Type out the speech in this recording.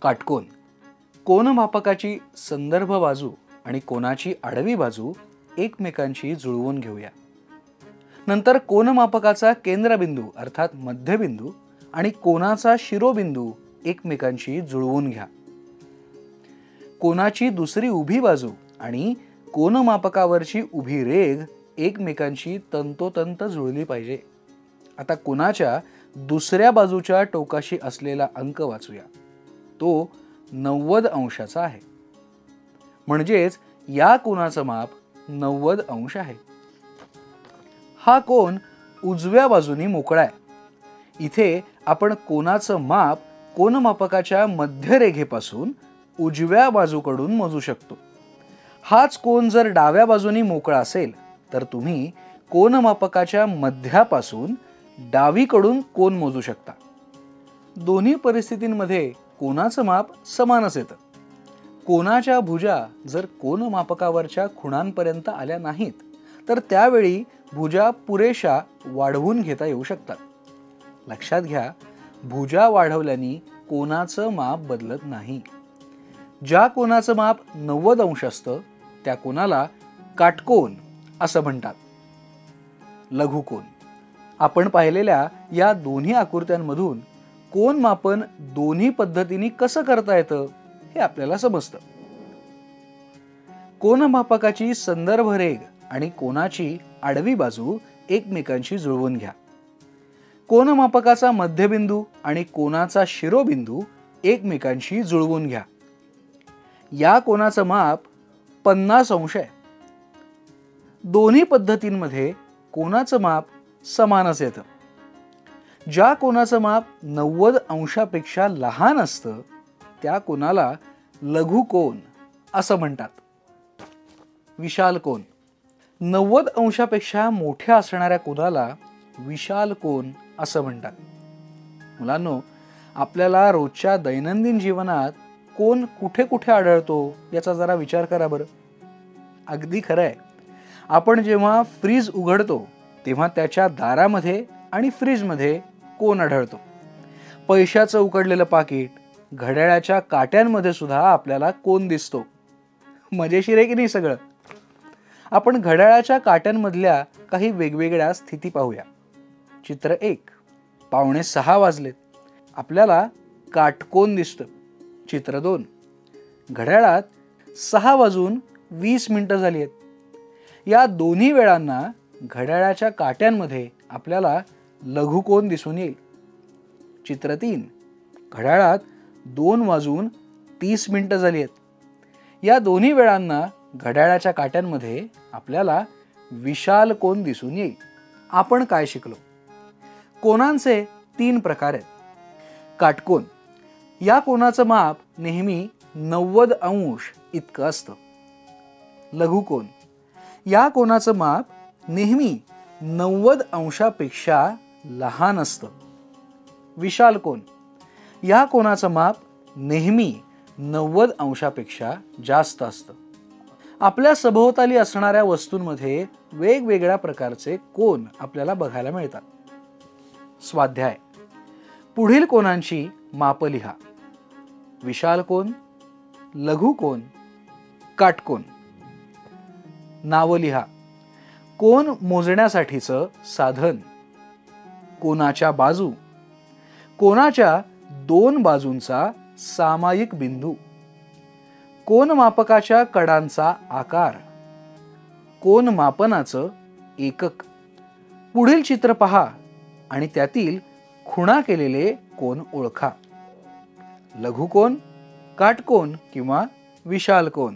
काटकोन. कोनमापकाची संदर्भ बाजू आणि कोनाची आडवी बाजू एकमेकांशी जुळवून घेऊया. नंतर कोनमापकाचा केंद्रबिंदू अर्थात मध्यबिंदू आणि कोनाचा शिरोबिंदू एकमेकांशी जुळवून घ्या. कोनाची दुसरी उभी बाजू आणि कोनमापकावरची उभी रेघ एकमेकांशी तंतोतंत जुळली पाहिजे. आता कोनाच्या दुसऱ्या बाजूच्या टोकाशी असलेला अंक वाचूया. तो 90 अंशाचा आहे. म्हणजेच या कोनाचं माप 90 अंश आहे. हा कोन उजव्या बाजूनी मोकळा आहे. इथे आपण कोनाचं माप कोनमापकाच्या मध्यरेघेपासून उजव्या बाजूकडून मोजू शकतो. हाच कोन जर डाव्या बाजूनी मोकळा असेल तर तुम्ही कोनमापकाच्या मध्यापासून डावीकडून कोन मोजू शकता. दोन्ही परिस्थितींमध्ये कोनाचं माप समानच येतं. कोनाच्या भुजा जर कोनमापकावरच्या खुणांपर्यंत आल्या नाहीत तर त्यावेळी भुजा पुरेशा वाढवून घेता येऊ शकतात. लक्षात घ्या, भुजा वाढवल्याने कोनाचं माप बदलत नाही. ज्या कोनाचं माप 90 अंश असतं त्या कोनाला काटकोन असं म्हणतात. लघुकोन. आपण पाहिलेल्या या दोन्ही आकृत्यांमधून कोन मापन दोन्ही पद्धतीने कसं करता येतं हे आपल्याला समजतं. कोनमापकाची संदर्भ रेघ आणि कोनाची आडवी बाजू एकमेकांशी जुळवून घ्या. कोनमापकाचा मध्यबिंदू आणि कोनाचा शिरोबिंदू एकमेकांशी जुळवून घ्या. या कोनाचं माप 50 अंश आहे. दोन्ही पद्धतींमध्ये कोनाचं माप समानच येतं. ज्या कोनाचं माप 90 अंशापेक्षा लहान असतं त्या कोनाला लघुकोन असं म्हणतात. विशाल कोन. 90 अंशापेक्षा मोठ्या असणाऱ्या कोनाला विशाल कोन असं म्हणतात. मुलांनो, आपल्याला रोजच्या दैनंदिन जीवनात कोन कुठे कुठे आढळतो याचा जरा विचार करा बरं. अगदी खरं आहे. आपण जेव्हा फ्रीज उघडतो तेव्हा त्याच्या दारामध्ये आणि फ्रीजमध्ये कोन आढळतो. पैशाचं उकडलेलं पाकिट, घड्याळाच्या काट्यांमध्ये सुद्धा आपल्याला कोन दिसतो. मजेशीर आहे की नाही सगळं? आपण घड्याळाच्या काट्यांमधल्या काही वेगवेगळ्या स्थिती पाहूया. चित्र 1. 5:45 वाजलेत. आपल्याला काटकोन दिसतं. चित्र 2. घड्याळात 6:20 झाली आहेत. या दोन्ही वेळांना घड्याळाच्या काट्यांमध्ये आपल्याला लघुकोन दिसून येईल. चित्र 3. घड्याळात 2:30 झाली आहेत. या दोन्ही वेळांना घड्याळाच्या काट्यांमध्ये आपल्याला विशाल कोन दिसून येईल. आपण काय शिकलो? कोनांचे 3 प्रकार आहेत. काटकोन. या कोनाचं माप नेहमी 90 अंश इतकं असतं. लघुकोन. या कोनाचं माप नेहमी 90 अंशापेक्षा लहान असतं. विशाल कोन. या कोनाचं माप नेहमी 90 अंशापेक्षा जास्त असतं. आपल्या सभोवताली असणाऱ्या वस्तूंमध्ये वेगवेगळ्या प्रकारचे कोन आपल्याला बघायला मिळतात. स्वाध्याय. पुढील कोनांची माप लिहा. विशाल कोन, लघुकोन, काटकोन. नाव लिहा. कोन मोजण्यासाठीचं साधन. कोनाच्या बाजू. कोनाच्या 2 बाजूंचा सामायिक बिंदू. कोनमापकाच्या कडांचा आकार. कोनमापनाचं एकक. पुढील चित्र पहा आणि त्यातील खुणा केलेले कोन ओळखा. लघुकोन, काटकोन किंवा विशाल कोन.